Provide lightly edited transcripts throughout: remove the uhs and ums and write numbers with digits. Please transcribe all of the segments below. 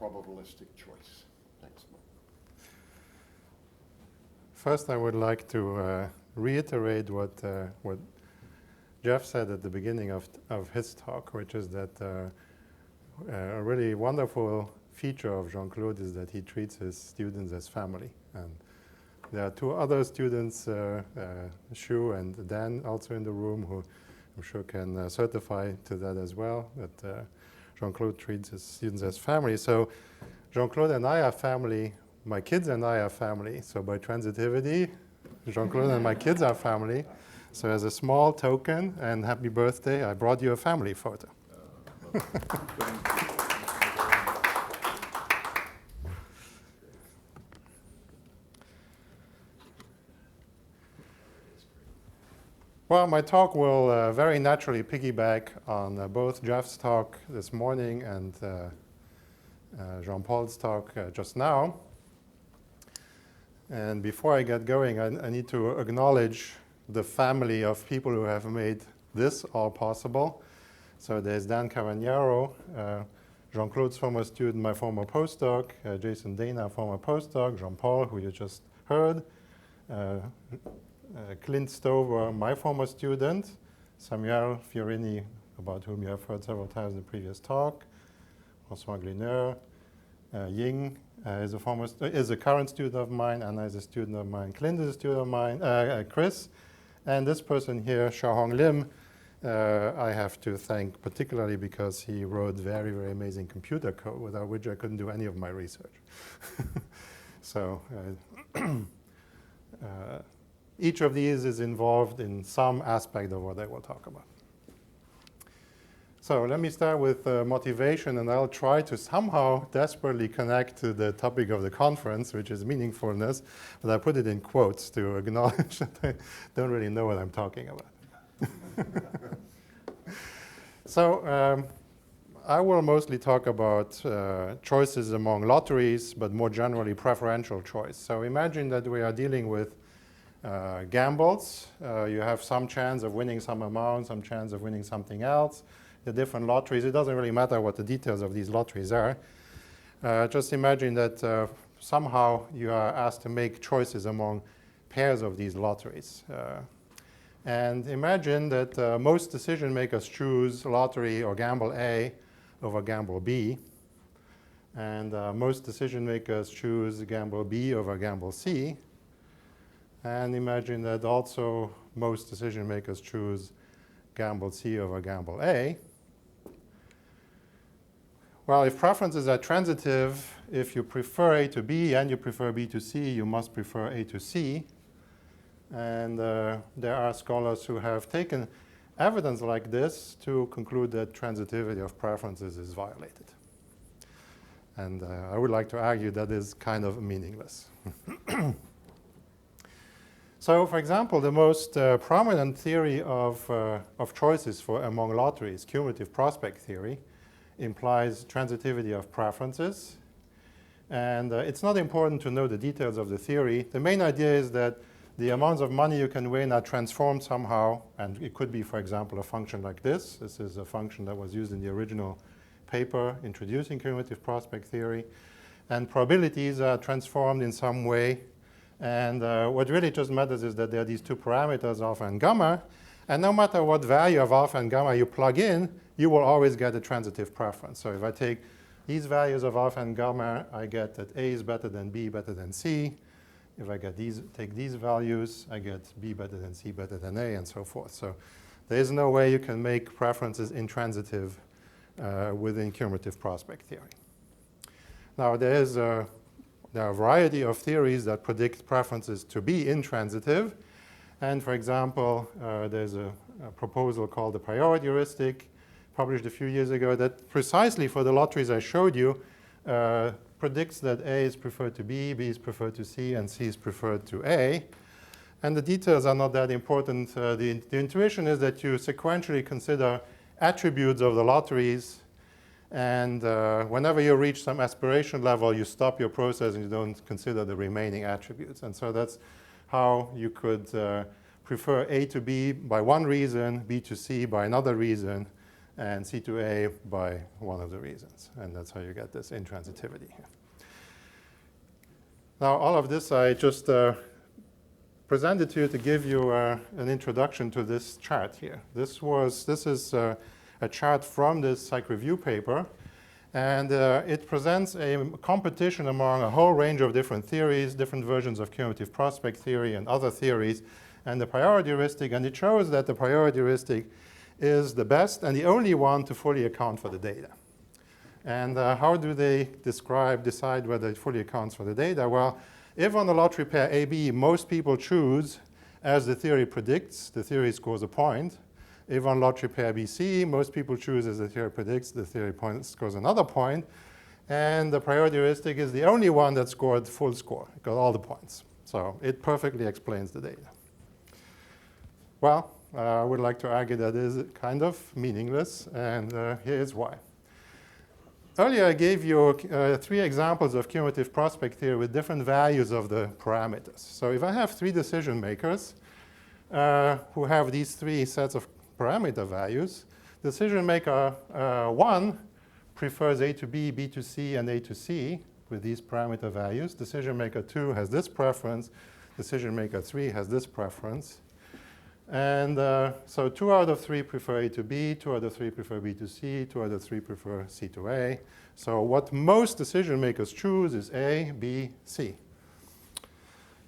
probabilistic choice. Thanks. First, I would like to reiterate what Jeff said at the beginning of his talk, which is that a really wonderful feature of Jean-Claude is that he treats his students as family. And there are two other students, Shu and Dan, also in the room, who I'm sure can certify to that as well, that Jean-Claude treats his students as family. So Jean-Claude and I are family. My kids and I are family. So by transitivity, Jean-Claude and my kids are family. So as a small token and happy birthday, I brought you a family photo. Well, my talk will very naturally piggyback on both Jeff's talk this morning and Jean-Paul's talk just now. And before I get going, I need to acknowledge the family of people who have made this all possible. So there's Dan Cavagnaro, Jean-Claude's former student, my former postdoc, Jason Dana, former postdoc, Jean-Paul, who you just heard, Clint Stover, my former student, Samuel Fiorini, about whom you have heard several times in the previous talk, François Glineur, Ying is a current student of mine, Anna is a student of mine, Clint is a student of mine, Chris, and this person here, Xiaohong Lim, I have to thank particularly because he wrote very, very amazing computer code without which I couldn't do any of my research. So each of these is involved in some aspect of what I will talk about. So let me start with motivation, and I'll try to somehow desperately connect to the topic of the conference, which is meaningfulness, but I put it in quotes to acknowledge that I don't really know what I'm talking about. So I will mostly talk about choices among lotteries, but more generally preferential choice. So imagine that we are dealing with gambles. You have some chance of winning some amount, some chance of winning something else. The different lotteries, it doesn't really matter what the details of these lotteries are. Just imagine that somehow you are asked to make choices among pairs of these lotteries. And imagine that most decision makers choose lottery or gamble A over gamble B. And most decision makers choose gamble B over gamble C. And imagine that also most decision makers choose gamble C over gamble A. Well, if preferences are transitive, if you prefer A to B and you prefer B to C, you must prefer A to C. And there are scholars who have taken evidence like this to conclude that transitivity of preferences is violated. And I would like to argue that is kind of meaningless. So, for example, the most prominent theory of choices among lotteries, cumulative prospect theory, implies transitivity of preferences. And it's not important to know the details of the theory. The main idea is that the amounts of money you can win are transformed somehow. And it could be, for example, a function like this. This is a function that was used in the original paper introducing cumulative prospect theory. And probabilities are transformed in some way. And what really just matters is that there are these two parameters, alpha and gamma. And no matter what value of alpha and gamma you plug in, you will always get a transitive preference. So if I take these values of alpha and gamma, I get that A is better than B, better than C. If I take these values, I get B better than C, better than A, and so forth. So there is no way you can make preferences intransitive within cumulative prospect theory. Now, there are a variety of theories that predict preferences to be intransitive. And for example, there's a proposal called the priority heuristic, published a few years ago, that precisely for the lotteries I showed you, predicts that A is preferred to B, B is preferred to C, and C is preferred to A. And the details are not that important. The intuition is that you sequentially consider attributes of the lotteries. And whenever you reach some aspiration level, you stop your process and you don't consider the remaining attributes. And so that's how you could prefer A to B by one reason, B to C by another reason, and C2A by one of the reasons. And that's how you get this intransitivity here. Now, all of this I just presented to you to give you an introduction to this chart here. This is a chart from this psych review paper. And it presents a competition among a whole range of different theories, different versions of cumulative prospect theory and other theories, and the priority heuristic. And it shows that the priority heuristic is the best and the only one to fully account for the data. And how do they decide whether it fully accounts for the data? Well, if on the lottery pair AB, most people choose as the theory predicts, the theory scores a point. If on lottery pair BC, most people choose as the theory predicts, the theory scores another point. And the priority heuristic is the only one that scored full score. It got all the points. So it perfectly explains the data. Well, I would like to argue that it is kind of meaningless, and here's why. Earlier, I gave you 3 examples of cumulative prospect theory with different values of the parameters. So if I have 3 decision makers who have these 3 sets of parameter values, decision maker 1 prefers A to B, B to C, and A to C with these parameter values. Decision maker 2 has this preference. Decision maker 3 has this preference. And so 2 out of 3 prefer A to B, 2 out of 3 prefer B to C, 2 out of 3 prefer C to A. So what most decision makers choose is A, B, C.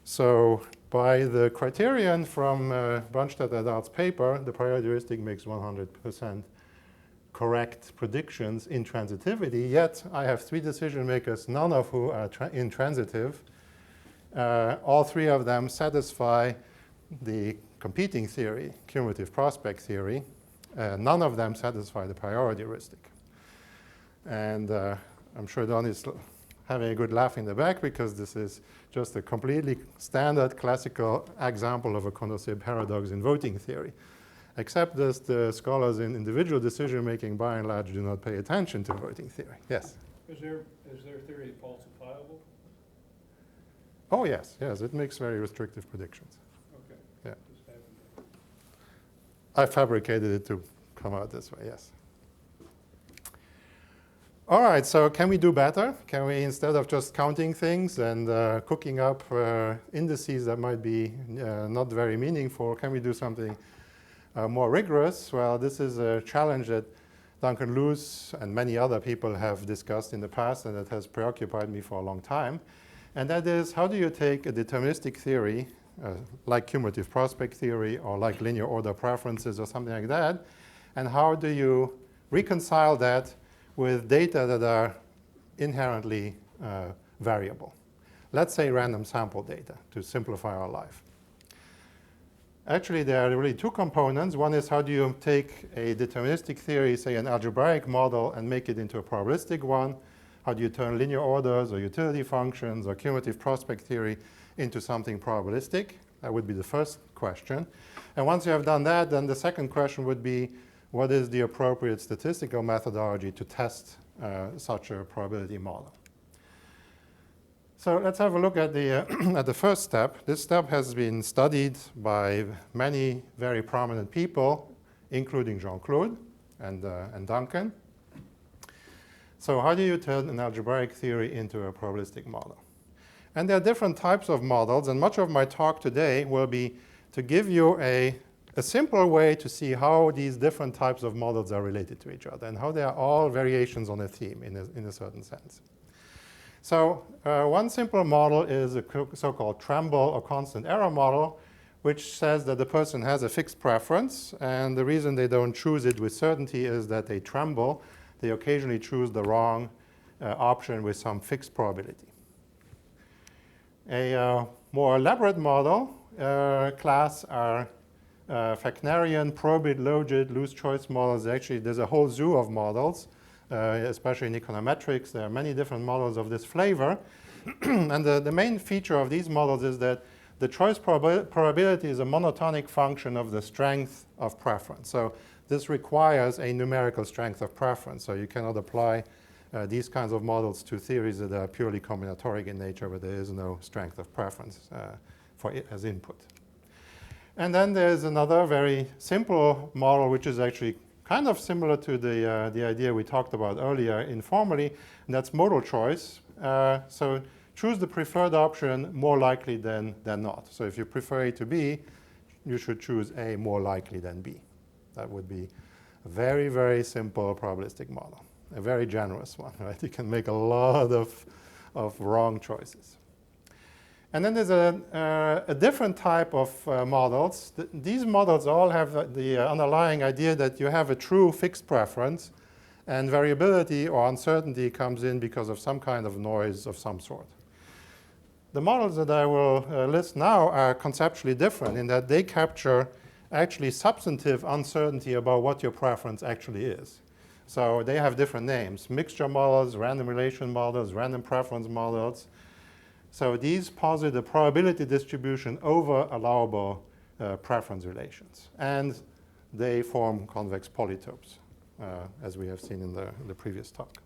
So by the criterion from Brunstad et al.'s paper, the priority heuristic makes 100% correct predictions in transitivity, yet I have 3 decision makers, none of whom are intransitive. All 3 of them satisfy the competing theory, cumulative prospect theory. None of them satisfy the priority heuristic. And I'm sure Don is having a good laugh in the back because this is just a completely standard classical example of a Condorcet paradox in voting theory. Except that the scholars in individual decision making by and large do not pay attention to voting theory. Yes? Is their theory falsifiable? Oh, yes, it makes very restrictive predictions. Okay. Yeah. Just haven't. I fabricated it to come out this way, yes. All right, so can we do better? Can we, instead of just counting things and cooking up indices that might be not very meaningful, can we do something more rigorous? Well, this is a challenge that Duncan Luce and many other people have discussed in the past, and it has preoccupied me for a long time. And that is, how do you take a deterministic theory, like cumulative prospect theory or like linear order preferences or something like that, and how do you reconcile that with data that are inherently variable? Let's say random sample data, to simplify our life. Actually, there are really 2 components. One is, how do you take a deterministic theory, say an algebraic model, and make it into a probabilistic one? How do you turn linear orders or utility functions or cumulative prospect theory into something probabilistic? That would be the first question. And once you have done that, then the second question would be, what is the appropriate statistical methodology to test such a probability model? So let's have a look at the, at the first step. This step has been studied by many very prominent people, including Jean-Claude and Duncan. So how do you turn an algebraic theory into a probabilistic model? And there are different types of models, and much of my talk today will be to give you a simple way to see how these different types of models are related to each other and how they are all variations on a theme in a certain sense. So one simple model is a so-called tremble or constant error model, which says that the person has a fixed preference, and the reason they don't choose it with certainty is that they tremble. They occasionally choose the wrong option with some fixed probability. A more elaborate model class are Facknerian, probit, logit, loose choice models. Actually, there's a whole zoo of models, especially in econometrics. There are many different models of this flavor. And the main feature of these models is that the choice probability is a monotonic function of the strength of preference. So this requires a numerical strength of preference. So you cannot apply these kinds of models to theories that are purely combinatoric in nature, where there is no strength of preference for it as input. And then there's another very simple model, which is actually kind of similar to the idea we talked about earlier informally, and that's modal choice. So choose the preferred option more likely than not. So if you prefer A to B, you should choose A more likely than B. That would be a very, very simple probabilistic model, a very generous one, right? You can make a lot of wrong choices. And then there's a different type of models. These models all have the underlying idea that you have a true fixed preference, and variability or uncertainty comes in because of some kind of noise of some sort. The models that I will list now are conceptually different in that they capture actually substantive uncertainty about what your preference actually is. So they have different names: mixture models, random relation models, random preference models. So these posit a probability distribution over allowable preference relations. And they form convex polytopes, as we have seen in the previous talk.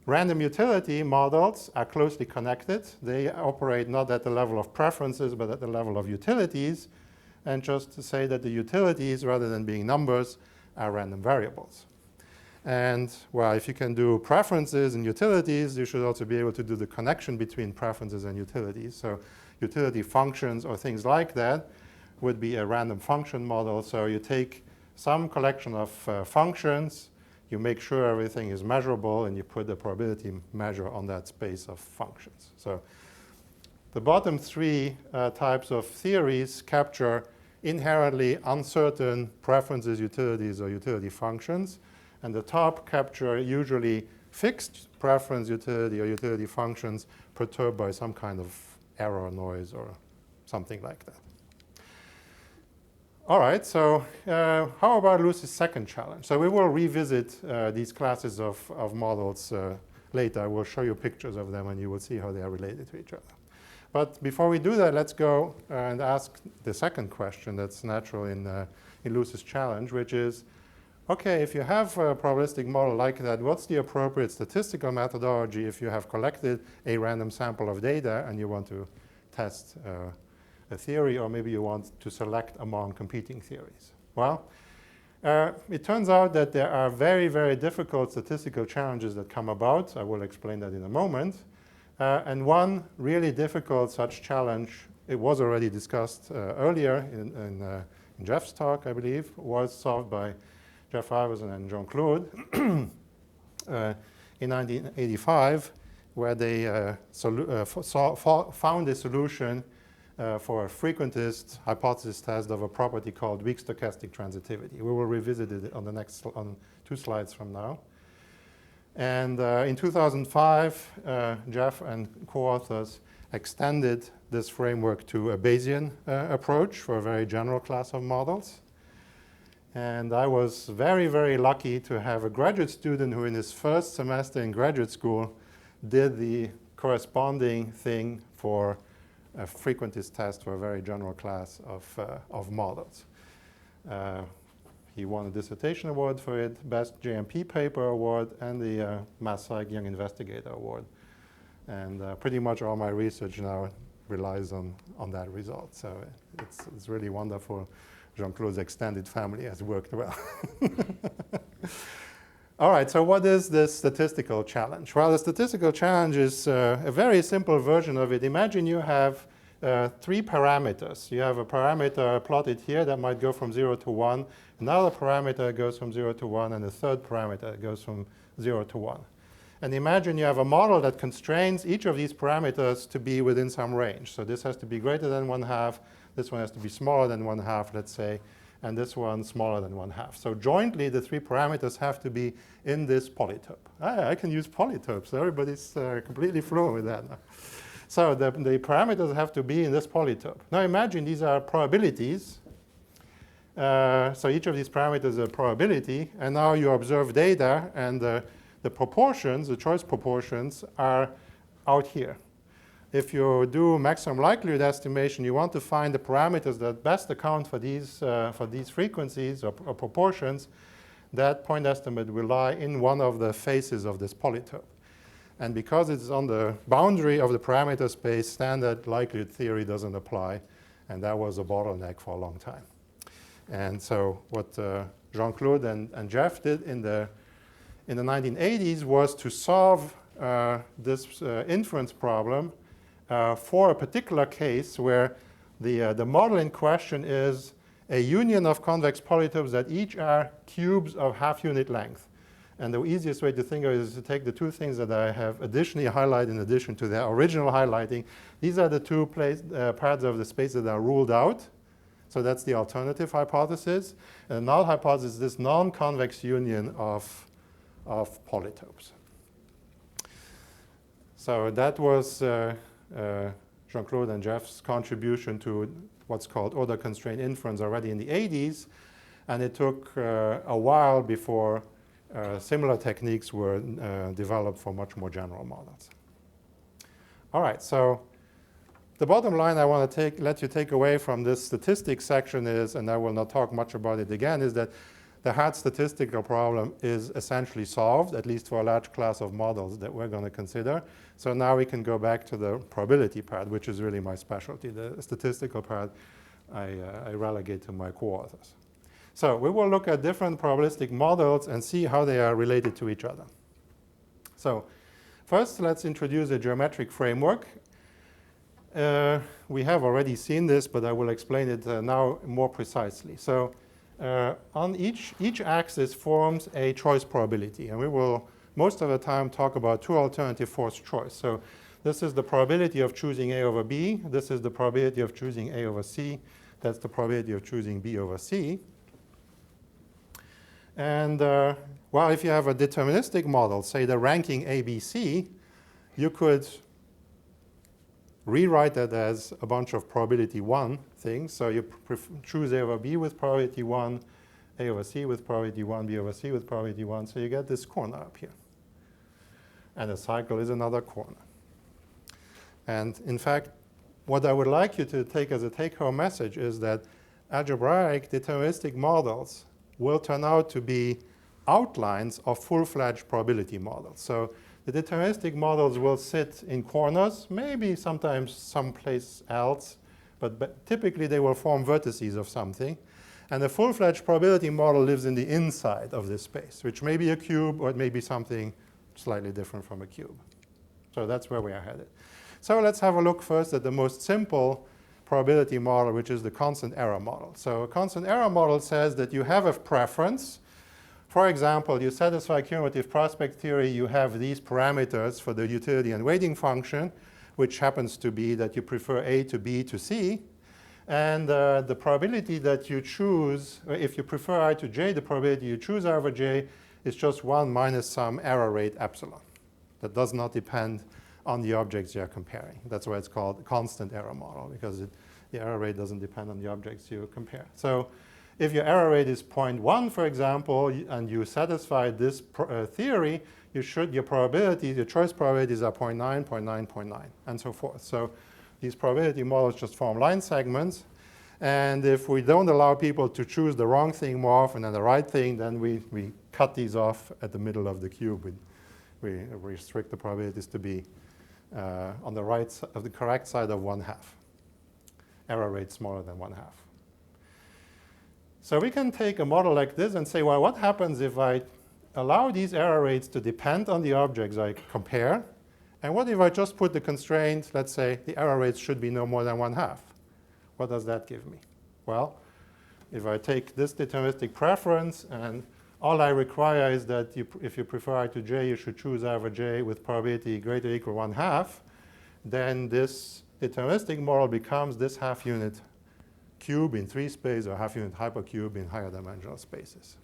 Random utility models are closely connected. They operate not at the level of preferences, but at the level of utilities. And just to say that the utilities, rather than being numbers, are random variables. And, well, if you can do preferences and utilities, you should also be able to do the connection between preferences and utilities. So utility functions or things like that would be a random function model. So you take some collection of functions, you make sure everything is measurable, and you put a probability measure on that space of functions. So the bottom three types of theories capture inherently uncertain preferences, utilities, or utility functions. And the top capture usually fixed preference, utility, or utility functions perturbed by some kind of error, noise, or something like that. All right, so how about Lucy's second challenge? So we will revisit these classes of models later. I will show you pictures of them, and you will see how they are related to each other. But before we do that, let's go and ask the second question that's natural in Lucy's challenge, which is, OK, if you have a probabilistic model like that, what's the appropriate statistical methodology if you have collected a random sample of data and you want to test a theory, or maybe you want to select among competing theories? Well, it turns out that there are very, very difficult statistical challenges that come about. I will explain that in a moment. And one really difficult such challenge, it was already discussed earlier in Jeff's talk, I believe, was solved by Jeff Iverson and Jean-Claude in 1985, where they found a solution for a frequentist hypothesis test of a property called weak stochastic transitivity. We will revisit it on 2 slides from now. And in 2005, Jeff and co-authors extended this framework to a Bayesian approach for a very general class of models. And I was very, very lucky to have a graduate student who in his first semester in graduate school did the corresponding thing for a frequentist test for a very general class of models. He won a dissertation award for it, Best JMP Paper Award, and the Mass Psych Young Investigator Award. And pretty much all my research now relies on that result. So it's really wonderful. Jean-Claude's extended family has worked well. All right, so what is this statistical challenge? Well, the statistical challenge is a very simple version of it. Imagine you have 3 parameters. You have a parameter plotted here that might go from 0 to 1. Another parameter goes from 0 to 1, and a third parameter goes from 0 to 1. And imagine you have a model that constrains each of these parameters to be within some range. So this has to be greater than 1/2. This one has to be smaller than 1/2, let's say, and this one smaller than 1/2. So jointly, the 3 parameters have to be in this polytope. I can use polytopes. Everybody's completely fluent with that now. So the parameters have to be in this polytope. Now imagine these are probabilities. So each of these parameters is a probability. And now you observe data, and the proportions, the choice proportions, are out here. If you do maximum likelihood estimation, you want to find the parameters that best account for these frequencies or proportions. That point estimate will lie in one of the faces of this polytope. And because it's on the boundary of the parameter space, standard likelihood theory doesn't apply. And that was a bottleneck for a long time. And so what Jean-Claude and Jeff did in the 1980s was to solve this inference problem for a particular case where the model in question is a union of convex polytopes that each are cubes of half-unit length. And the easiest way to think of it is to take the two things that I have additionally highlighted in addition to the original highlighting. These are the two parts of the space that are ruled out. So that's the alternative hypothesis. And the null hypothesis is this non-convex union of polytopes. So that was Jean-Claude and Jeff's contribution to what's called order-constrained inference already in the 80s. And it took a while before similar techniques were developed for much more general models. All right, so the bottom line I want to let you take away from this statistics section is, and I will not talk much about it again, is that the hard statistical problem is essentially solved, at least for a large class of models that we're going to consider. So now we can go back to the probability part, which is really my specialty. The statistical part I relegate to my co-authors. So we will look at different probabilistic models and see how they are related to each other. So first, let's introduce a geometric framework. We have already seen this, but I will explain it now more precisely. So on each axis forms a choice probability. And we will, most of the time, talk about two alternative forced choice. So this is the probability of choosing A over B. This is the probability of choosing A over C. That's the probability of choosing B over C. And well, if you have a deterministic model, say the ranking ABC, you could rewrite that as a bunch of probability 1 things. So you choose A over B with probability 1, A over C with probability 1, B over C with probability 1. So you get this corner up here. And a cycle is another corner. And in fact, what I would like you to take as a take-home message is that algebraic deterministic models will turn out to be outlines of full-fledged probability models. So the deterministic models will sit in corners, maybe sometimes someplace else, but typically they will form vertices of something. And the full-fledged probability model lives in the inside of this space, which may be a cube or it may be something slightly different from a cube. So that's where we are headed. So let's have a look first at the most simple probability model, which is the constant error model. So a constant error model says that you have a preference. For example, you satisfy cumulative prospect theory, you have these parameters for the utility and weighting function, which happens to be that you prefer A to B to C. And the probability that you choose, if you prefer I to J, the probability you choose I over J is just 1 minus some error rate epsilon. That does not depend on the objects you are comparing. That's why it's called constant error model, because the error rate doesn't depend on the objects you compare. So if your error rate is 0.1, for example, and you satisfy this theory, your probabilities, your choice probabilities are 0.9, 0.9, 0.9, and so forth. So these probability models just form line segments. And if we don't allow people to choose the wrong thing more often than the right thing, then we cut these off at the middle of the cube. We restrict the probabilities to be on the right of the correct side of 1/2. Error rate smaller than 1/2. So we can take a model like this and say, well, what happens if I allow these error rates to depend on the objects I compare? And what if I just put the constraint, let's say the error rates should be no more than 1/2? What does that give me? Well, if I take this deterministic preference and all I require is that if you prefer I to J, you should choose I over J with probability greater or equal 1/2, then this deterministic model becomes this half-unit cube in 3 space or half-unit hypercube in higher dimensional spaces.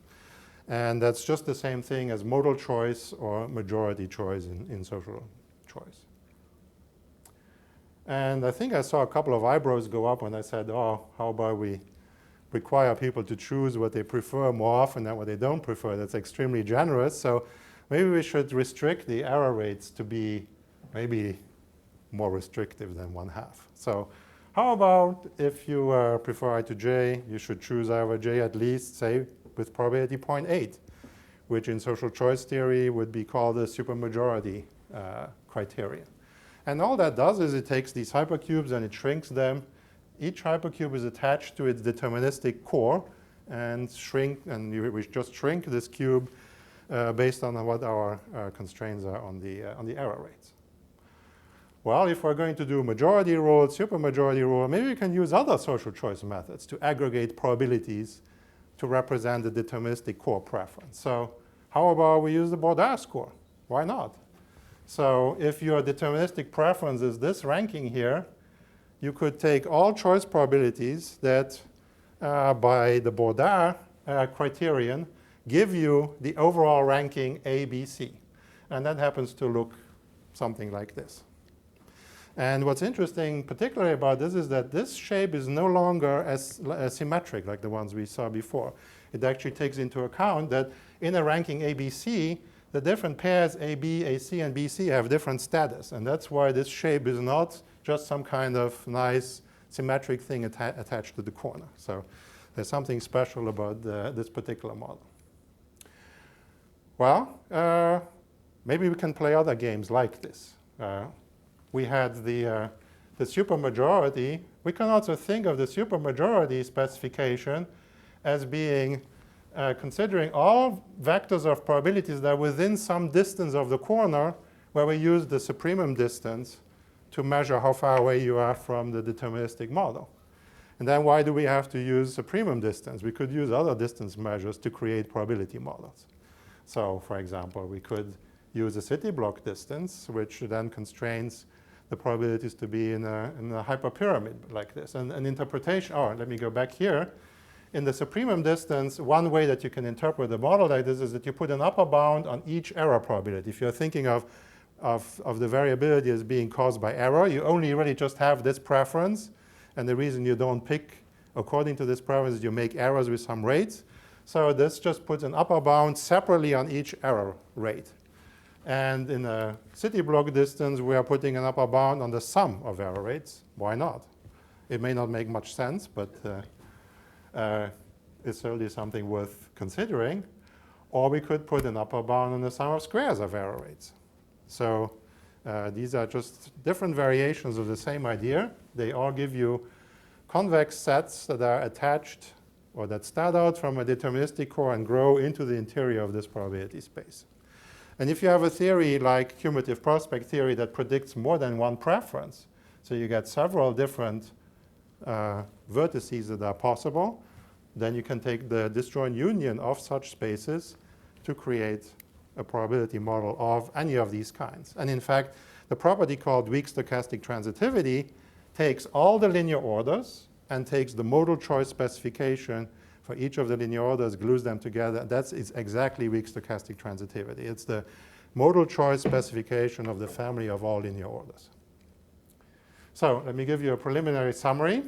And that's just the same thing as modal choice or majority choice in social choice. And I think I saw a couple of eyebrows go up when I said, oh, how about we require people to choose what they prefer more often than what they don't prefer? That's extremely generous. So maybe we should restrict the error rates to be maybe more restrictive than 1/2. So how about if you prefer I to J, you should choose I over J at least, say, with probability 0.8, which in social choice theory would be called the supermajority criterion. And all that does is it takes these hypercubes and it shrinks them. Each hypercube is attached to its deterministic core, and shrink, and we just shrink this cube based on what our constraints are on the error rates. Well, if we're going to do majority rule, supermajority rule, maybe we can use other social choice methods to aggregate probabilities to represent the deterministic core preference. So how about we use the Baudard score? Why not? So if your deterministic preference is this ranking here, you could take all choice probabilities that by the Baudard criterion give you the overall ranking A, B, C. And that happens to look something like this. And what's interesting particularly about this is that this shape is no longer as symmetric like the ones we saw before. It actually takes into account that in a ranking ABC, the different pairs AB, AC, and BC have different status. And that's why this shape is not just some kind of nice symmetric thing attached to the corner. So there's something special about this particular model. Well, maybe we can play other games like this. We had the supermajority. We can also think of the supermajority specification as being considering all vectors of probabilities that are within some distance of the corner, where we use the supremum distance to measure how far away you are from the deterministic model. And then why do we have to use supremum distance? We could use other distance measures to create probability models. So, for example, we could use a city block distance, which then constrains the probabilities to be in a hyperpyramid like this. And an interpretation, let me go back here. In the supremum distance, one way that you can interpret the model like this is that you put an upper bound on each error probability. If you're thinking of the variability as being caused by error, you only really just have this preference. And the reason you don't pick according to this preference is you make errors with some rates. So this just puts an upper bound separately on each error rate. And in a city block distance, we are putting an upper bound on the sum of error rates. Why not? It may not make much sense, but it's certainly something worth considering. Or we could put an upper bound on the sum of squares of error rates. So these are just different variations of the same idea. They all give you convex sets that are attached or that start out from a deterministic core and grow into the interior of this probability space. And if you have a theory like cumulative prospect theory that predicts more than one preference, so you get several different vertices that are possible, then you can take the disjoint union of such spaces to create a probability model of any of these kinds. And in fact, the property called weak stochastic transitivity takes all the linear orders and takes the modal choice specification for each of the linear orders, glues them together. That's exactly weak stochastic transitivity. It's the modal choice specification of the family of all linear orders. So let me give you a preliminary summary.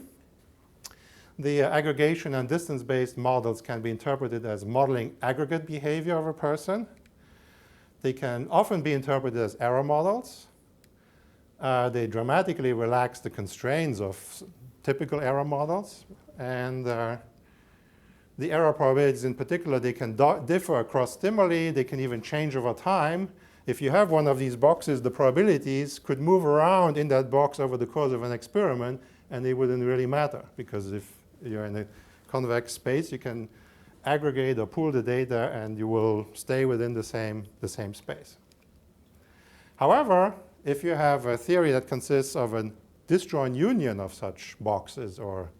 The aggregation and distance-based models can be interpreted as modeling aggregate behavior of a person. They can often be interpreted as error models. They dramatically relax the constraints of typical error models. And the error probabilities in particular, they can differ across stimuli. They can even change over time. If you have one of these boxes, the probabilities could move around in that box over the course of an experiment, and they wouldn't really matter. Because if you're in a convex space, you can aggregate or pool the data, and you will stay within the same space. However, if you have a theory that consists of a disjoint union of such boxes or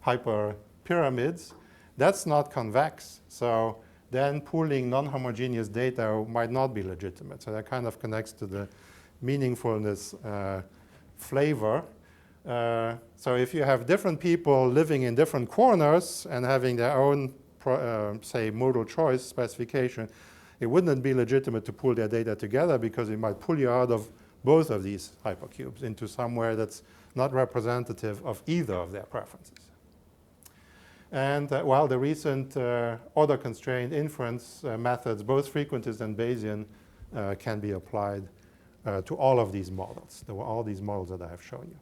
hyperpyramids, that's not convex. So then pooling non-homogeneous data might not be legitimate. So that kind of connects to the meaningfulness flavor. So if you have different people living in different corners and having their own, say, modal choice specification, it wouldn't be legitimate to pool their data together because it might pull you out of both of these hypercubes into somewhere that's not representative of either of their preferences. And while the recent order-constrained inference methods, both frequentist and Bayesian, can be applied to all of these models, all these models that I have shown you.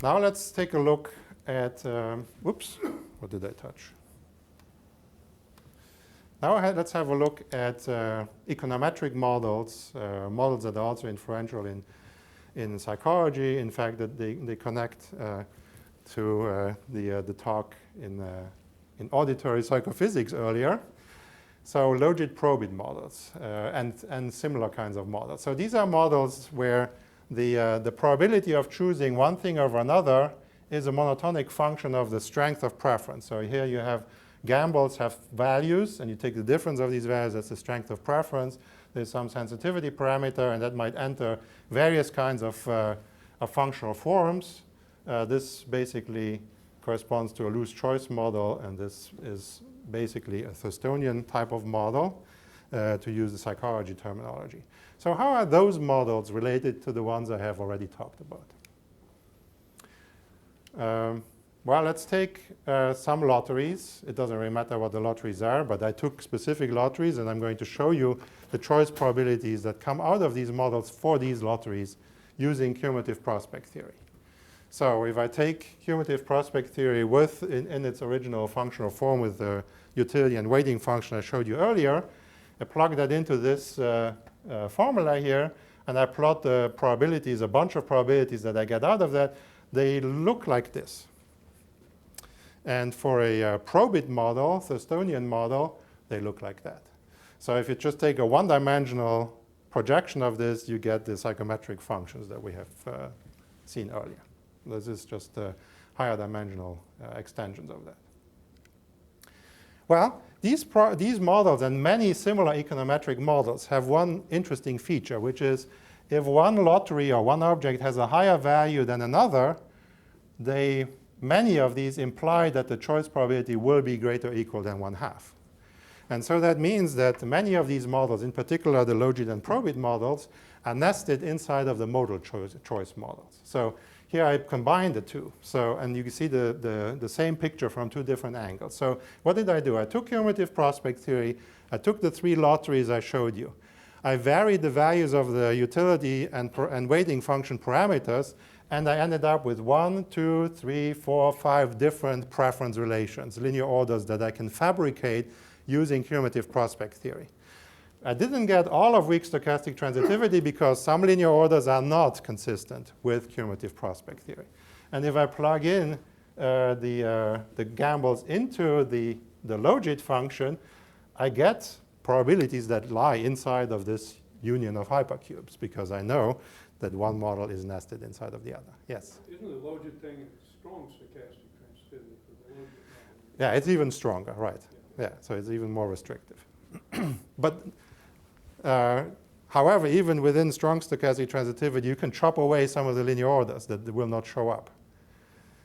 Now let's take a look at, whoops, what did I touch? Now let's have a look at econometric models, models that are also inferential in psychology. In fact, that they connect to the talk in auditory psychophysics earlier. So logit-probit models and similar kinds of models. So these are models where the probability of choosing one thing over another is a monotonic function of the strength of preference. So here you have gambles have values, and you take the difference of these values, that's the strength of preference. There's some sensitivity parameter, and that might enter various kinds of functional forms. This basically corresponds to a loose choice model, and this is basically a Thurstonian type of model to use the psychology terminology. So how are those models related to the ones I have already talked about? Well, let's take some lotteries. It doesn't really matter what the lotteries are, but I took specific lotteries, and I'm going to show you the choice probabilities that come out of these models for these lotteries using cumulative prospect theory. So if I take cumulative prospect theory in its original functional form with the utility and weighting function I showed you earlier, I plug that into this formula here, and I plot the probabilities, a bunch of probabilities that I get out of that. They look like this. And for a probit model, Thurstonian model, they look like that. So if you just take a one-dimensional projection of this, you get the psychometric functions that we have seen earlier. This is just higher dimensional extensions of that. Well, these models and many similar econometric models have one interesting feature, which is if one lottery or one object has a higher value than another, many of these imply that the choice probability will be greater or equal than 1/2. And so that means that many of these models, in particular the logit and probit models, are nested inside of the modal choice models. So here I combined the two. So, and you can see the same picture from two different angles. So what did I do? I took cumulative prospect theory. I took the three lotteries I showed you. I varied the values of the utility and weighting function parameters, and I ended up with 1, 2, 3, 4, 5 different preference relations, linear orders that I can fabricate using cumulative prospect theory. I didn't get all of weak stochastic transitivity because some linear orders are not consistent with cumulative prospect theory. And if I plug in the gambles into the logit function, I get probabilities that lie inside of this union of hypercubes because I know that one model is nested inside of the other. Yes? Isn't the logit thing a strong stochastic transitivity for the logit model? Yeah, it's even stronger, right. Yeah, so it's even more restrictive. But however, even within strong stochastic transitivity, you can chop away some of the linear orders that will not show up.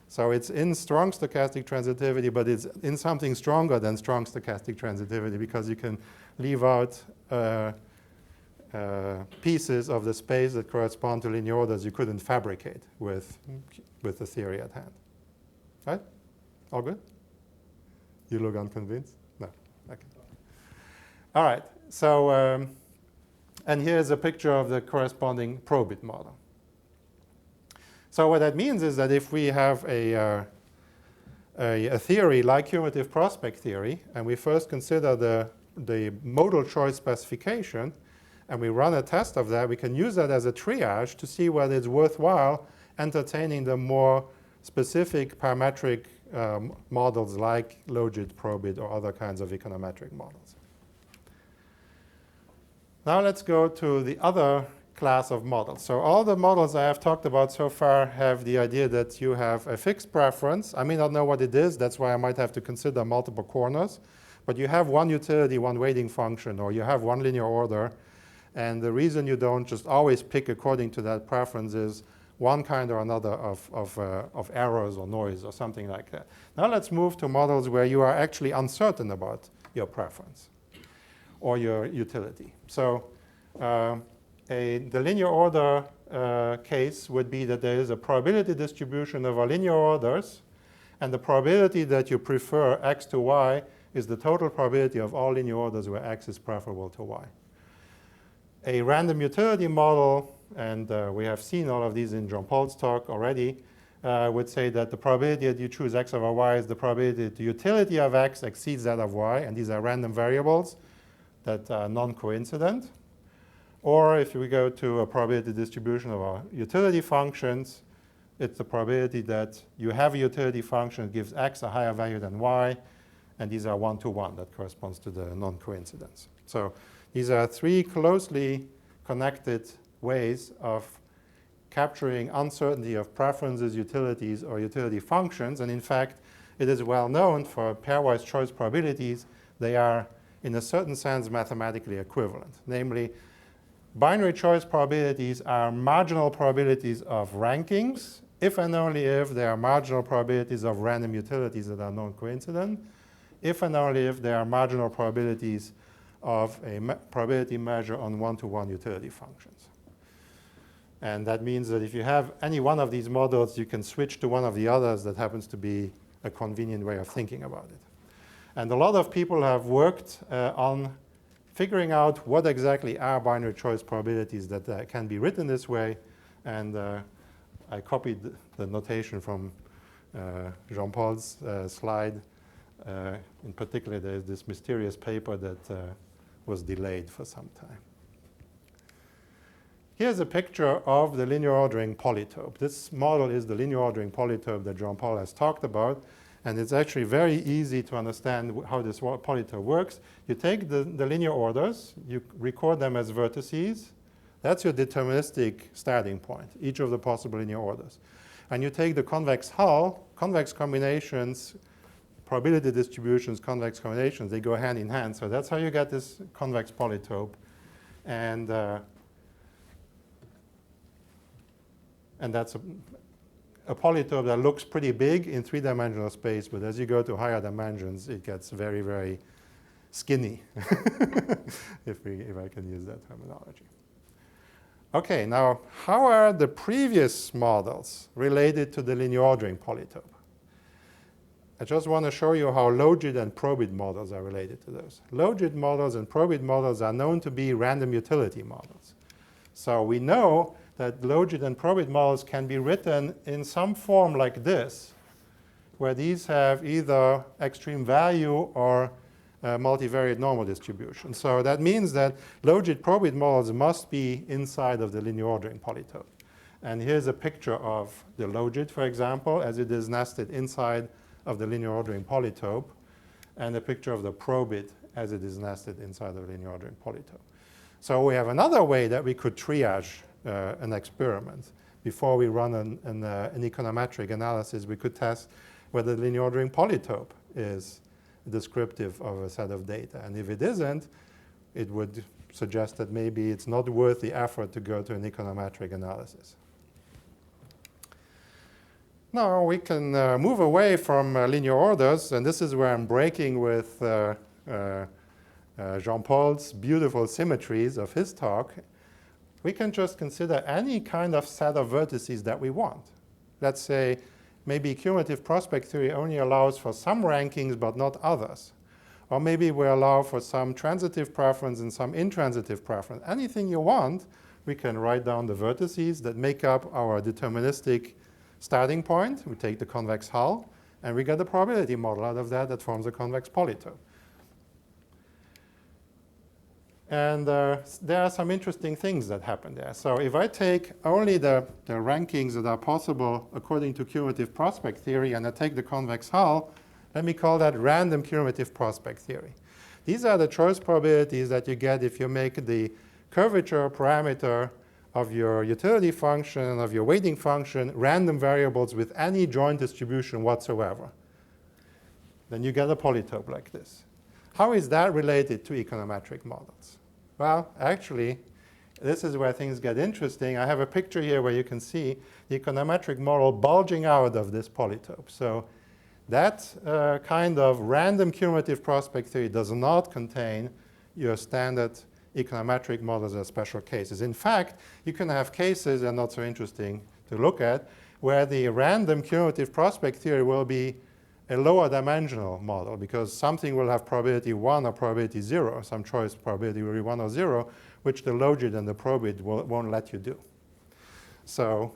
So it's in strong stochastic transitivity, but it's in something stronger than strong stochastic transitivity because you can leave out pieces of the space that correspond to linear orders you couldn't fabricate with the theory at hand. Right? All good? You look unconvinced? No. Okay. All right. So, and here's a picture of the corresponding probit model. So what that means is that if we have a theory like cumulative prospect theory, and we first consider the modal choice specification, and we run a test of that, we can use that as a triage to see whether it's worthwhile entertaining the more specific parametric models like logit, probit, or other kinds of econometric models. Now let's go to the other class of models. So all the models I have talked about so far have the idea that you have a fixed preference. I may not know what it is. That's why I might have to consider multiple corners. But you have one utility, one weighting function, or you have one linear order. And the reason you don't just always pick according to that preference is one kind or another of errors or noise or something like that. Now let's move to models where you are actually uncertain about your preference or your utility. So the linear order case would be that there is a probability distribution of our linear orders, and the probability that you prefer x to y is the total probability of all linear orders where x is preferable to y. A random utility model, and we have seen all of these in John Paul's talk already, would say that the probability that you choose x over y is the probability that the utility of x exceeds that of y, and these are random variables that are non-coincident. Or if we go to a probability distribution of our utility functions, It's the probability that you have a utility function that gives x a higher value than y, and these are one-to-one. That corresponds to the non-coincidence. So these are three closely connected ways of capturing uncertainty of preferences, utilities, or utility functions. And in fact, it is well known for pairwise choice probabilities, they are, in a certain sense, mathematically equivalent. Namely, binary choice probabilities are marginal probabilities of rankings, if and only if they are marginal probabilities of random utilities that are non-coincident, if and only if they are marginal probabilities of a probability measure on one-to-one utility functions. And that means that if you have any one of these models, you can switch to one of the others that happens to be a convenient way of thinking about it. And a lot of people have worked on figuring out what exactly are binary choice probabilities that can be written this way. And I copied the notation from Jean-Paul's slide. In particular, there's this mysterious paper that was delayed for some time. Here's a picture of the linear ordering polytope. This model is the linear ordering polytope that Jean-Paul has talked about. And it's actually very easy to understand how this polytope works. You take the linear orders, you record them as vertices. That's your deterministic starting point, each of the possible linear orders. And you take the convex hull, convex combinations, probability distributions, convex combinations, they go hand in hand. So that's how you get this convex polytope. And that's a polytope that looks pretty big in three-dimensional space, but as you go to higher dimensions, it gets very, very skinny, if I can use that terminology. OK, now, how are the previous models related to the linear ordering polytope? I just want to show you how logit and probit models are related to those. Logit models and probit models are known to be random utility models. So we know that logit and probit models can be written in some form like this, where these have either extreme value or multivariate normal distribution. So that means that logit probit models must be inside of the linear ordering polytope. And here's a picture of the logit, for example, as it is nested inside of the linear ordering polytope, and a picture of the probit as it is nested inside of the linear ordering polytope. So we have another way that we could triage an experiment. Before we run an econometric analysis, we could test whether the linear ordering polytope is descriptive of a set of data. And if it isn't, it would suggest that maybe it's not worth the effort to go to an econometric analysis. Now we can move away from linear orders, and this is where I'm breaking with Jean-Paul's beautiful symmetries of his talk. We can just consider any kind of set of vertices that we want. Let's say maybe cumulative prospect theory only allows for some rankings but not others. Or maybe we allow for some transitive preference and some intransitive preference. Anything you want, we can write down the vertices that make up our deterministic starting point. We take the convex hull, and we get a probability model out of that that forms a convex polytope. And there are some interesting things that happen there. So if I take only the rankings that are possible according to cumulative prospect theory, and I take the convex hull, let me call that random cumulative prospect theory. These are the choice probabilities that you get if you make the curvature parameter of your utility function and of your weighting function random variables with any joint distribution whatsoever. Then you get a polytope like this. How is that related to econometric models? Well, actually, this is where things get interesting. I have a picture here where you can see the econometric model bulging out of this polytope. So that kind of random cumulative prospect theory does not contain your standard econometric models as special cases. In fact, you can have cases, and not so interesting to look at, where the random cumulative prospect theory will be a lower dimensional model, because something will have probability 1 or probability 0. Some choice probability will be 1 or 0, which the logit and the probit won't let you do. So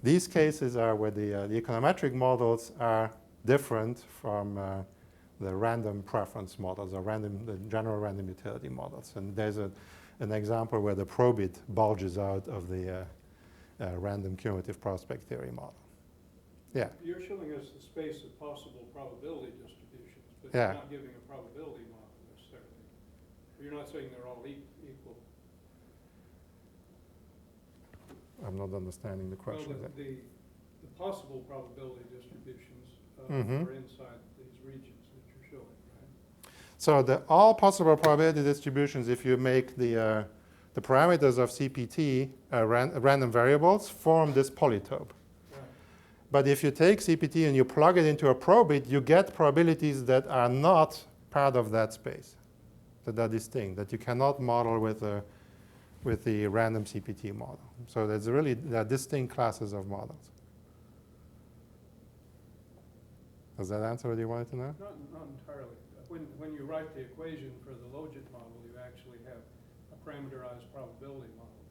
these cases are where the econometric models are different from the random preference models, or the general random utility models. And there's an example where the probit bulges out of the random cumulative prospect theory model. Yeah. You're showing us the space of possible probability distributions, but Yeah. you're not giving a probability model necessarily. You're not saying they're all equal. I'm not understanding the question. Well, the possible probability distributions Mhm. are inside these regions that you're showing, right? So all possible probability distributions, if you make the parameters of CPT random variables, form this polytope. Right. But if you take CPT and you plug it into a probit, you get probabilities that are not part of that space, that are distinct, that you cannot model with the random CPT model. So there are distinct classes of models. Does that answer what you wanted to know? Not entirely. When you write the equation for the logit model, you actually have a parameterized probability model.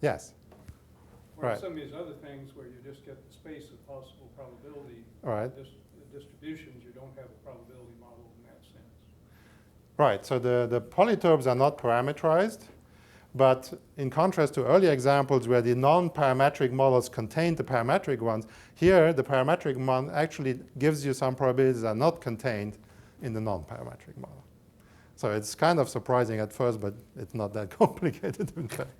Yes. Whereas Right. some of these other things where you just get the space of possible probability All right. distributions, you don't have a probability model in that sense. Right. So the polytopes are not parameterized. But in contrast to earlier examples where the non-parametric models contain the parametric ones, here the parametric one actually gives you some probabilities that are not contained in the non-parametric model. So it's kind of surprising at first, but it's not that complicated in fact.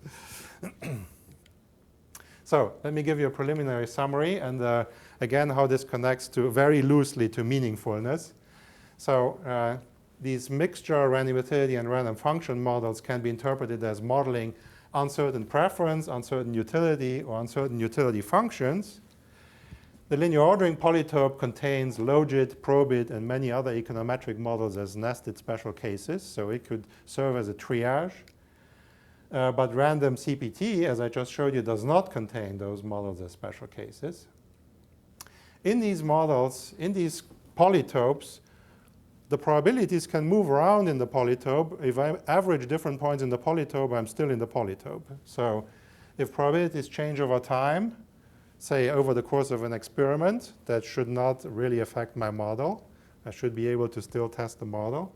So let me give you a preliminary summary and again how this connects to very loosely to meaningfulness. So these mixture random utility and random function models can be interpreted as modeling uncertain preference, uncertain utility, or uncertain utility functions. The linear ordering polytope contains logit, probit, and many other econometric models as nested special cases, so it could serve as a triage. But random CPT, as I just showed you, does not contain those models as special cases. In these models, in these polytopes, the probabilities can move around in the polytope. If I average different points in the polytope, I'm still in the polytope. So if probabilities change over time, say over the course of an experiment, that should not really affect my model. I should be able to still test the model.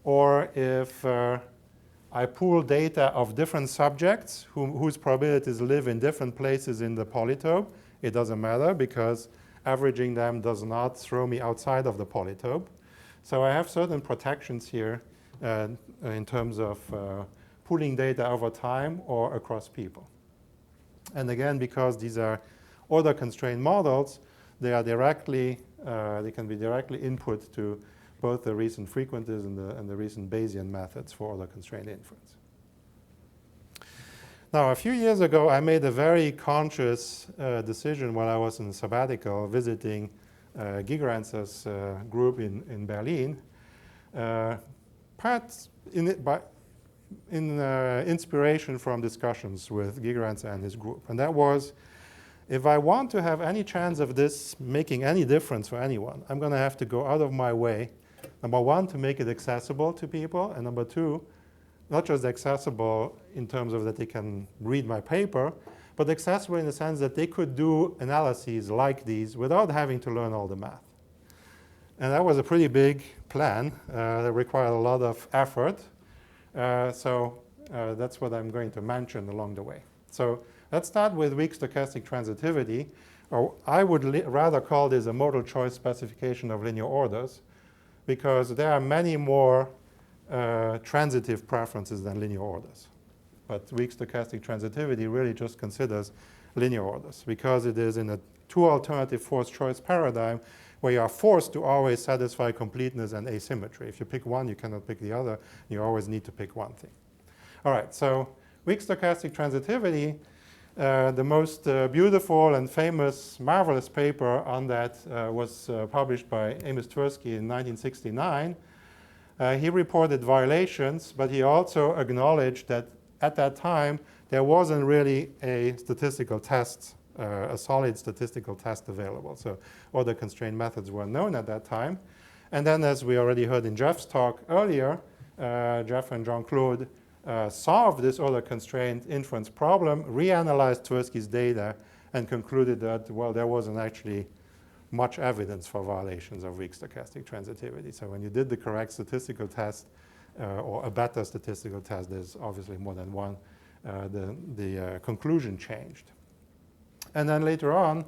Or if I pool data of different subjects whose probabilities live in different places in the polytope, it doesn't matter because averaging them does not throw me outside of the polytope. So I have certain protections here in terms of pooling data over time or across people. And again, because these are order-constrained models, they are they can be directly input to both the recent frequentists and the recent Bayesian methods for order-constrained inference. Now, a few years ago, I made a very conscious decision while I was in sabbatical visiting Gigerentz's group in Berlin, perhaps in inspiration from discussions with Gigerentz and his group. And that was, if I want to have any chance of this making any difference for anyone, I'm going to have to go out of my way, number one, to make it accessible to people, and number two, not just accessible in terms of that they can read my paper, but accessible in the sense that they could do analyses like these without having to learn all the math. And that was a pretty big plan that required a lot of effort. So that's what I'm going to mention along the way. So let's start with weak stochastic transitivity, or I would rather call this a modal choice specification of linear orders, because there are many more transitive preferences than linear orders. But weak stochastic transitivity really just considers linear orders because it is in a two alternative forced choice paradigm where you are forced to always satisfy completeness and asymmetry. If you pick one, you cannot pick the other. You always need to pick one thing. All right, so weak stochastic transitivity, the most beautiful and famous, marvelous paper on that was published by Amos Tversky in 1969. He reported violations, but he also acknowledged that at that time, there wasn't really a statistical test, a solid statistical test available. So order-constrained methods were known at that time. And then, as we already heard in Jeff's talk earlier, Jeff and Jean-Claude solved this order-constrained inference problem, reanalyzed Tversky's data, and concluded that, well, there wasn't actually much evidence for violations of weak stochastic transitivity. So when you did the correct statistical test, or a better statistical test, there's obviously more than one, the conclusion changed. And then later on,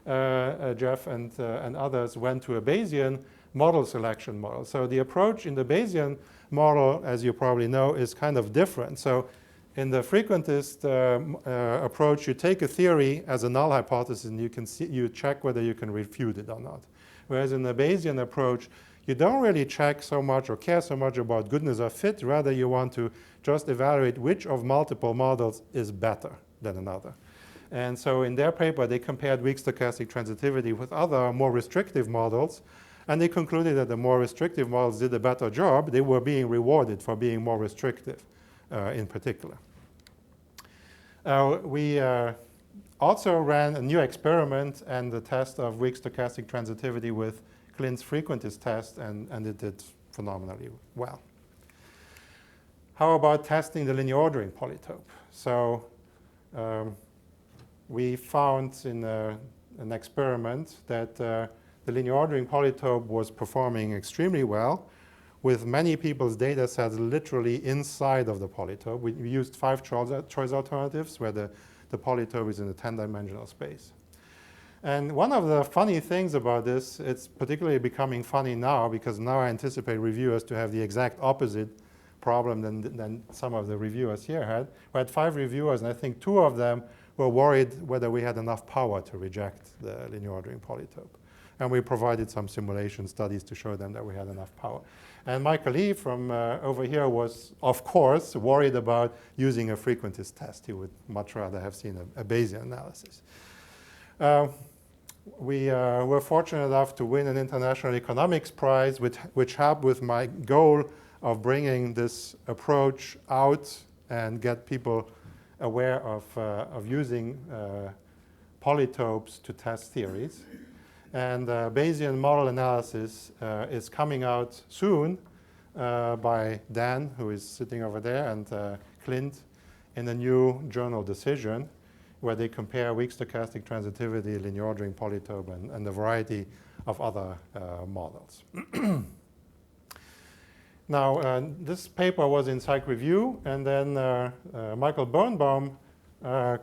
Jeff and others went to a Bayesian model selection model. So the approach in the Bayesian model, as you probably know, is kind of different. So in the frequentist approach, you take a theory as a null hypothesis and you check whether you can refute it or not. Whereas in the Bayesian approach, you don't really check so much or care so much about goodness of fit. Rather, you want to just evaluate which of multiple models is better than another. And so in their paper, they compared weak stochastic transitivity with other more restrictive models. And they concluded that the more restrictive models did a better job. They were being rewarded for being more restrictive in particular. We also ran a new experiment and the test of weak stochastic transitivity with Klint's frequentist test, and it did phenomenally well. How about testing the linear ordering polytope? So we found in an experiment that the linear ordering polytope was performing extremely well with many people's data sets literally inside of the polytope. We used 5 choice alternatives where the polytope is in a 10-dimensional space. And one of the funny things about this, it's particularly becoming funny now because now I anticipate reviewers to have the exact opposite problem than some of the reviewers here had. We had 5 reviewers, and I think 2 of them were worried whether we had enough power to reject the linear ordering polytope. And we provided some simulation studies to show them that we had enough power. And Michael Lee from over here was, of course, worried about using a frequentist test. He would much rather have seen a Bayesian analysis. We were fortunate enough to win an international economics prize, which helped with my goal of bringing this approach out and get people aware of using polytopes to test theories. And Bayesian model analysis is coming out soon by Dan, who is sitting over there, and Clint in a new journal Decision, where they compare weak stochastic transitivity, linear ordering polytope, and a variety of other models. Now, this paper was in Psych Review, and then Michael Birnbaum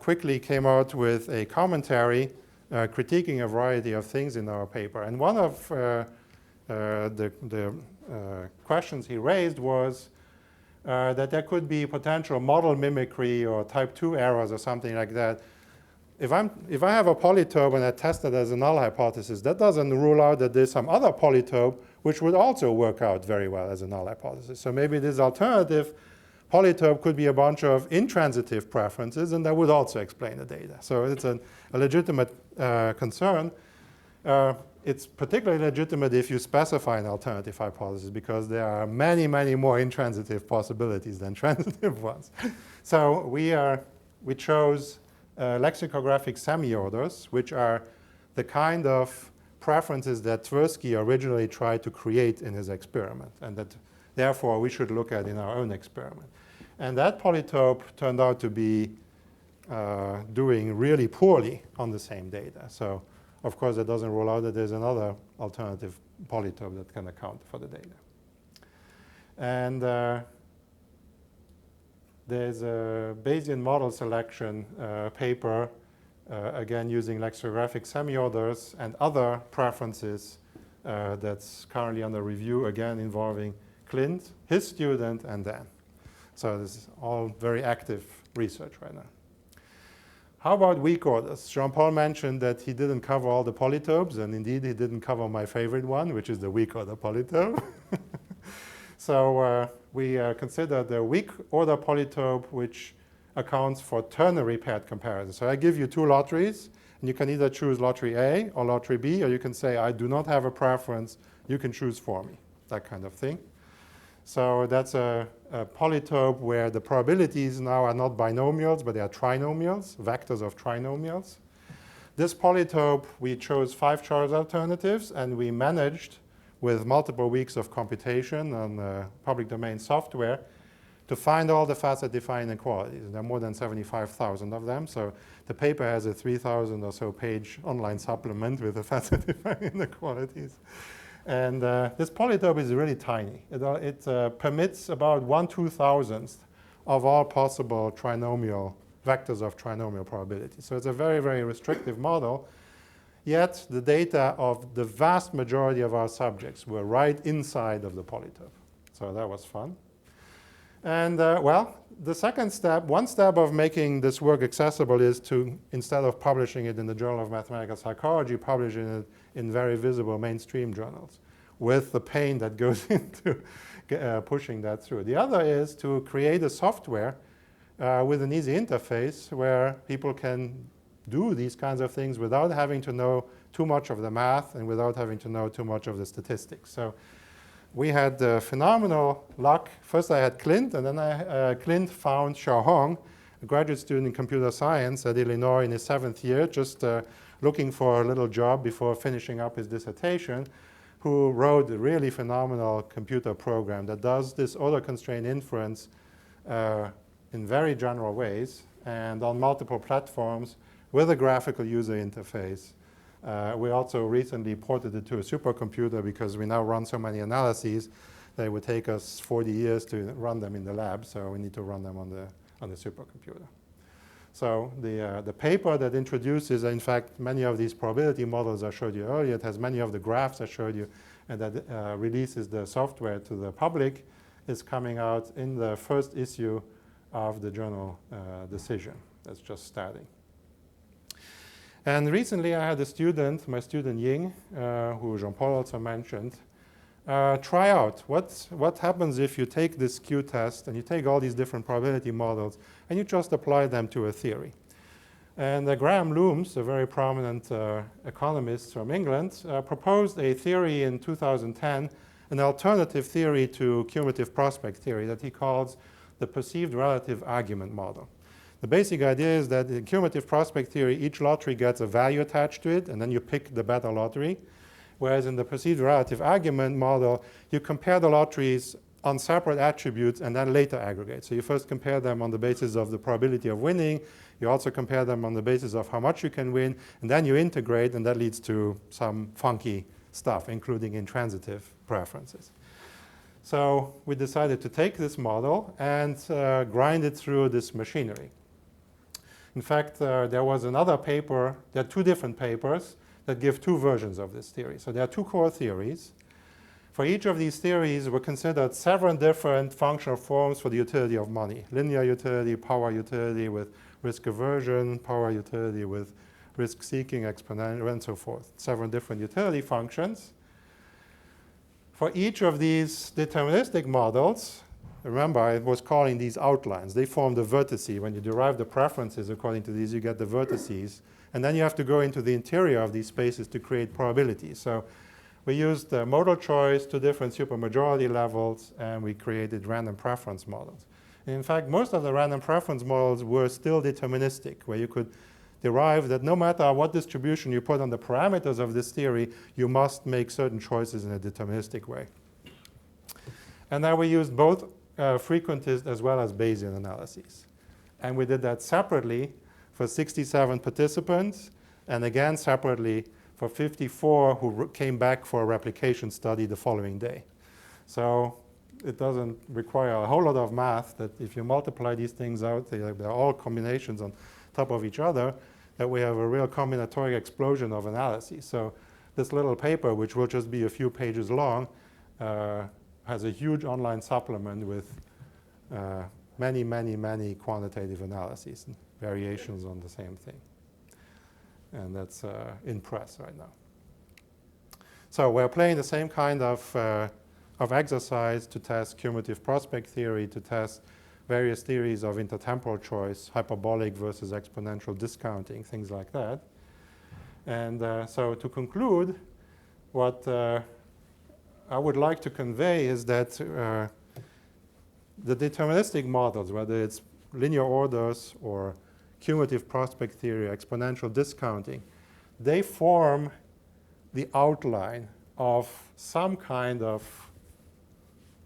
quickly came out with a commentary critiquing a variety of things in our paper. And one of the questions he raised was that there could be potential model mimicry or type 2 errors or something like that. If I have a polytope and I test it as a null hypothesis, that doesn't rule out that there's some other polytope which would also work out very well as a null hypothesis. So maybe this alternative polytope could be a bunch of intransitive preferences, and that would also explain the data. So it's a legitimate concern. It's particularly legitimate if you specify an alternative hypothesis, because there are many, many more intransitive possibilities than transitive ones. So we chose lexicographic semi-orders, which are the kind of preferences that Tversky originally tried to create in his experiment, and that therefore we should look at in our own experiment. And that polytope turned out to be doing really poorly on the same data. So of course, that doesn't rule out that there's another alternative polytope that can account for the data. And there's a Bayesian model selection paper, again using lexicographic semi-orders and other preferences that's currently under review, again involving Clint, his student, and Dan. So this is all very active research right now. How about weak orders? Jean-Paul mentioned that he didn't cover all the polytopes, and indeed he didn't cover my favorite one, which is the weak order polytope. So we consider the weak order polytope, which accounts for ternary paired comparison. So I give you 2 lotteries, and you can either choose lottery A or lottery B, or you can say, I do not have a preference, you can choose for me, that kind of thing. So that's a polytope where the probabilities now are not binomials, but they are trinomials, vectors of trinomials. This polytope, we chose 5 choice alternatives, and we managed, with multiple weeks of computation on public domain software, to find all the facet-defined inequalities. There are more than 75,000 of them. So the paper has a 3,000 or so page online supplement with the facet-defined inequalities. And this polytope is really tiny. It permits about 1/2000th of all possible trinomial vectors of trinomial probability. So it's a very, very restrictive model. Yet the data of the vast majority of our subjects were right inside of the polytope. So that was fun. And well, the second step, one step of making this work accessible is to, instead of publishing it in the Journal of Mathematical Psychology, publishing it in very visible mainstream journals with the pain that goes into pushing that through. The other is to create a software with an easy interface where people can do these kinds of things without having to know too much of the math and without having to know too much of the statistics. So we had phenomenal luck. First I had Clint, and then Clint found Xiaohong, a graduate student in computer science at Illinois in his 7th year, just looking for a little job before finishing up his dissertation, who wrote a really phenomenal computer program that does this auto-constrained inference in very general ways and on multiple platforms with a graphical user interface. We also recently ported it to a supercomputer because we now run so many analyses that it would take us 40 years to run them in the lab, so we need to run them on the supercomputer. So the paper that introduces, in fact, many of these probability models I showed you earlier, it has many of the graphs I showed you, and that releases the software to the public, is coming out in the first issue of the journal Decision. That's just starting. And recently I had a student, my student Ying, who Jean-Paul also mentioned, try out what happens if you take this Q test and you take all these different probability models and you just apply them to a theory. And Graham Loomes, a very prominent economist from England, proposed a theory in 2010, an alternative theory to cumulative prospect theory that he calls the perceived relative argument model. The basic idea is that in cumulative prospect theory, each lottery gets a value attached to it, and then you pick the better lottery. Whereas in the perceived relative argument model, you compare the lotteries on separate attributes and then later aggregate. So you first compare them on the basis of the probability of winning. You also compare them on the basis of how much you can win, and then you integrate, and that leads to some funky stuff, including intransitive preferences. So we decided to take this model and grind it through this machinery. In fact, there was another paper, there are 2 different papers that give 2 versions of this theory. So there are 2 core theories. For each of these theories, we considered several different functional forms for the utility of money. Linear utility, power utility with risk aversion, power utility with risk seeking, exponential, and so forth. Several different utility functions. For each of these deterministic models, remember, I was calling these outlines. They form the vertices. When you derive the preferences according to these, you get the vertices. And then you have to go into the interior of these spaces to create probabilities. So we used modal choice, 2 different supermajority levels, and we created random preference models. And in fact, most of the random preference models were still deterministic, where you could derive that no matter what distribution you put on the parameters of this theory, you must make certain choices in a deterministic way. And then we used both frequentist as well as Bayesian analyses. And we did that separately for 67 participants, and again separately for 54 who came back for a replication study the following day. So it doesn't require a whole lot of math, that if you multiply these things out, they're all combinations on top of each other, that we have a real combinatoric explosion of analyses. So this little paper, which will just be a few pages long, has a huge online supplement with many, many, many quantitative analyses and variations on the same thing. And that's in press right now. So we're playing the same kind of exercise to test cumulative prospect theory, to test various theories of intertemporal choice, hyperbolic versus exponential discounting, things like that. And so to conclude, what I would like to convey is that the deterministic models, whether it's linear orders or cumulative prospect theory, exponential discounting, they form the outline of some kind of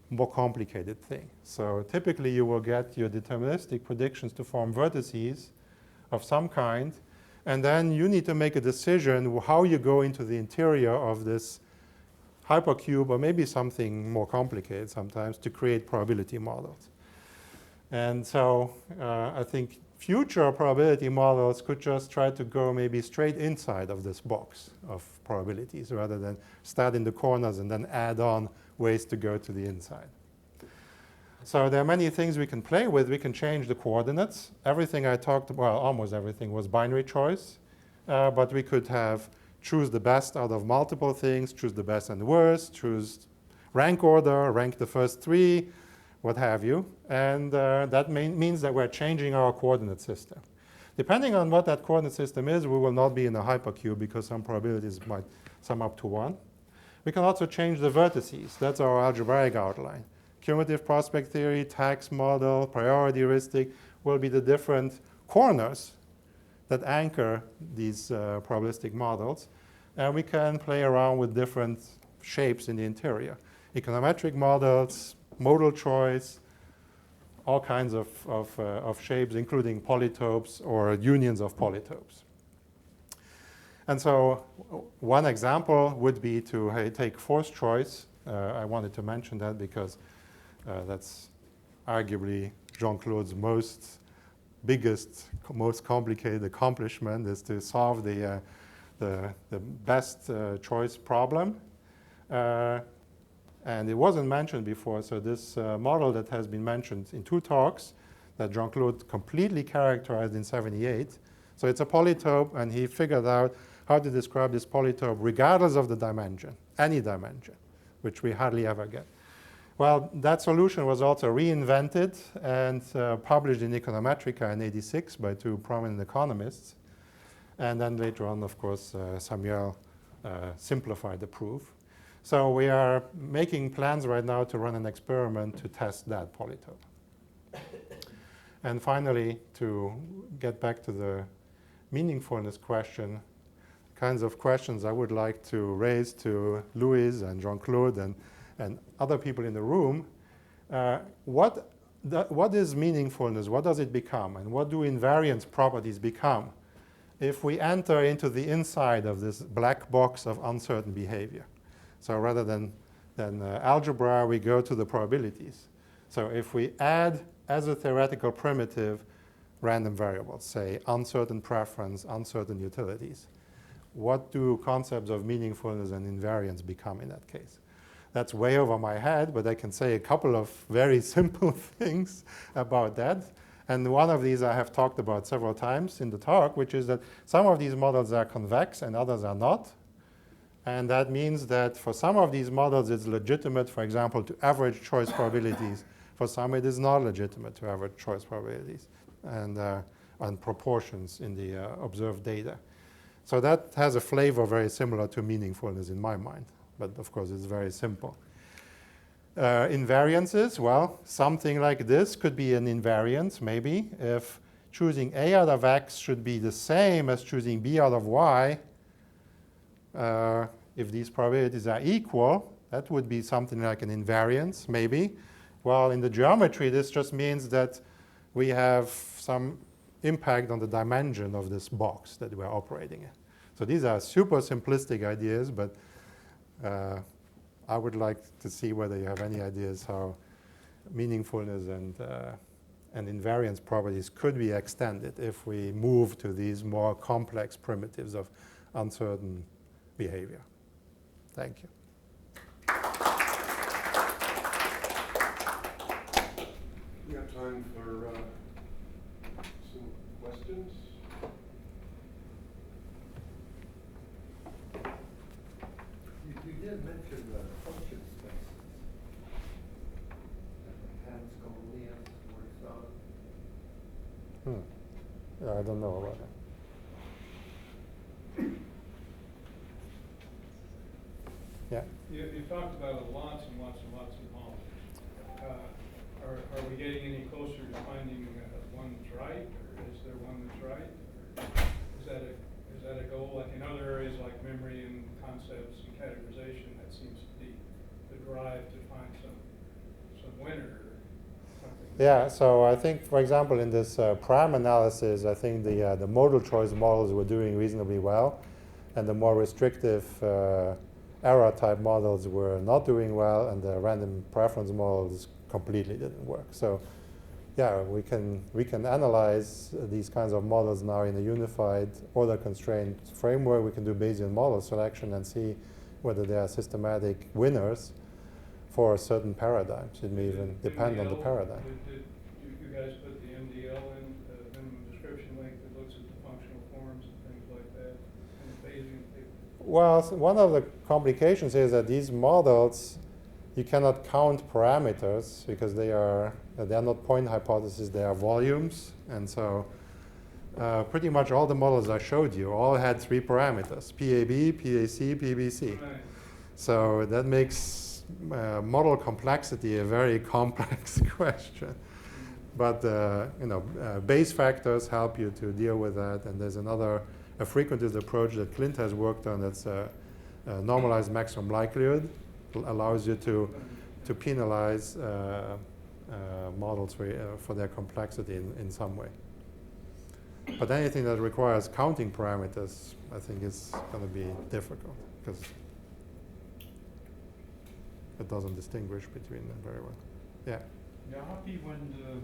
more complicated thing. So typically you will get your deterministic predictions to form vertices of some kind, and then you need to make a decision how you go into the interior of this hypercube, or maybe something more complicated sometimes, to create probability models. And so I think future probability models could just try to go maybe straight inside of this box of probabilities rather than start in the corners and then add on ways to go to the inside. So there are many things we can play with. We can change the coordinates. Everything I talked about, well, almost everything was binary choice. But we could have choose the best out of multiple things, choose the best and the worst, choose rank order, rank the first three, what have you. And that means that we're changing our coordinate system. Depending on what that coordinate system is, we will not be in a hypercube because some probabilities might sum up to 1. We can also change the vertices. That's our algebraic outline. Cumulative prospect theory, tax model, priority heuristic will be the different corners that anchor these probabilistic models. And we can play around with different shapes in the interior. Econometric models, modal choice, all kinds of shapes, including polytopes or unions of polytopes. And so one example would be to take forced choice. I wanted to mention that because that's arguably Jean-Claude's biggest, most complicated accomplishment is to solve the best choice problem. And it wasn't mentioned before, so this model that has been mentioned in 2 talks that Jean-Claude completely characterized in '78. So it's a polytope, and he figured out how to describe this polytope regardless of the dimension, any dimension, which we hardly ever get. Well, that solution was also reinvented and published in Econometric in '86 by 2 prominent economists. And then later on, of course, Samuel simplified the proof. So we are making plans right now to run an experiment to test that polytope. And finally, to get back to the meaningfulness question, kinds of questions I would like to raise to Louis and Jean-Claude and other people in the room. What is meaningfulness? What does it become? And what do invariance properties become if we enter into the inside of this black box of uncertain behavior? So rather than algebra, we go to the probabilities. So if we add as a theoretical primitive random variables, say uncertain preference, uncertain utilities, what do concepts of meaningfulness and invariance become in that case? That's way over my head, but I can say a couple of very simple things about that. And one of these I have talked about several times in the talk, which is that some of these models are convex and others are not. And that means that for some of these models, it's legitimate, for example, to average choice probabilities. For some, it is not legitimate to average choice probabilities and proportions in the observed data. So that has a flavor very similar to meaningfulness in my mind. But of course, it's very simple. Invariances, well, something like this could be an invariance, maybe. If choosing A out of X should be the same as choosing B out of Y, if these probabilities are equal, that would be something like an invariance, maybe. Well, in the geometry, this just means that we have some impact on the dimension of this box that we're operating in. So these are super simplistic ideas, but I would like to see whether you have any ideas how meaningfulness and invariance properties could be extended if we move to these more complex primitives of uncertain behavior. Thank you. We have time for some questions. You did mention the function spaces. Hands Goliath, I don't know about that. Yeah. You talked about lots and lots and lots of models. Are we getting any closer to finding one that's right, or is there one that's right? Or is that a goal? Like in other areas like memory and concepts and categorization, that seems to be the drive to find some winner or something. Yeah, so I think, for example, in this prime analysis, I think the modal choice models were doing reasonably well, and the more restrictive error type models were not doing well, and the random preference models completely didn't work. So yeah, we can analyze these kinds of models now in a unified order constraint framework. We can do Bayesian model selection and see whether they are systematic winners for certain paradigms. It may even depend on the MDL, paradigm. You guys put the MDL in, minimum description length that looks at the functional forms and things like that, and the Bayesian paper. Well, one of the complications is that these models, you cannot count parameters because they are not point hypotheses, they are volumes. And so pretty much all the models I showed you all had 3 parameters: PAB, PAC, PBC. Right. So that makes model complexity a very complex question. But base factors help you to deal with that. And there's a frequentist approach that Clint has worked on that's a normalized maximum likelihood. Allows you to penalize models for their complexity in some way. But anything that requires counting parameters, I think is going to be difficult because it doesn't distinguish between them very well. Yeah. We are happy when the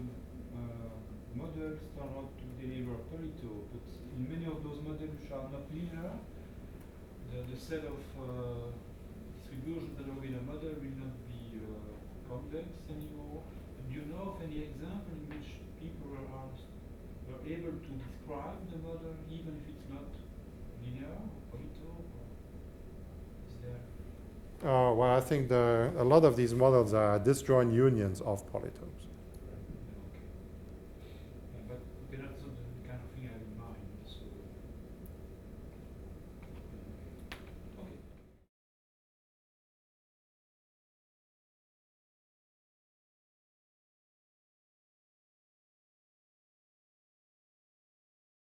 models turn out to deliver Polytope, but in many of those models which are not linear, the set of distributions that are in a model will not be convex anymore. Do you know of any example in which people were able to describe the model even if it's not linear, Polytope? Is there? Well, I think a lot of these models are disjoint unions of polytopes.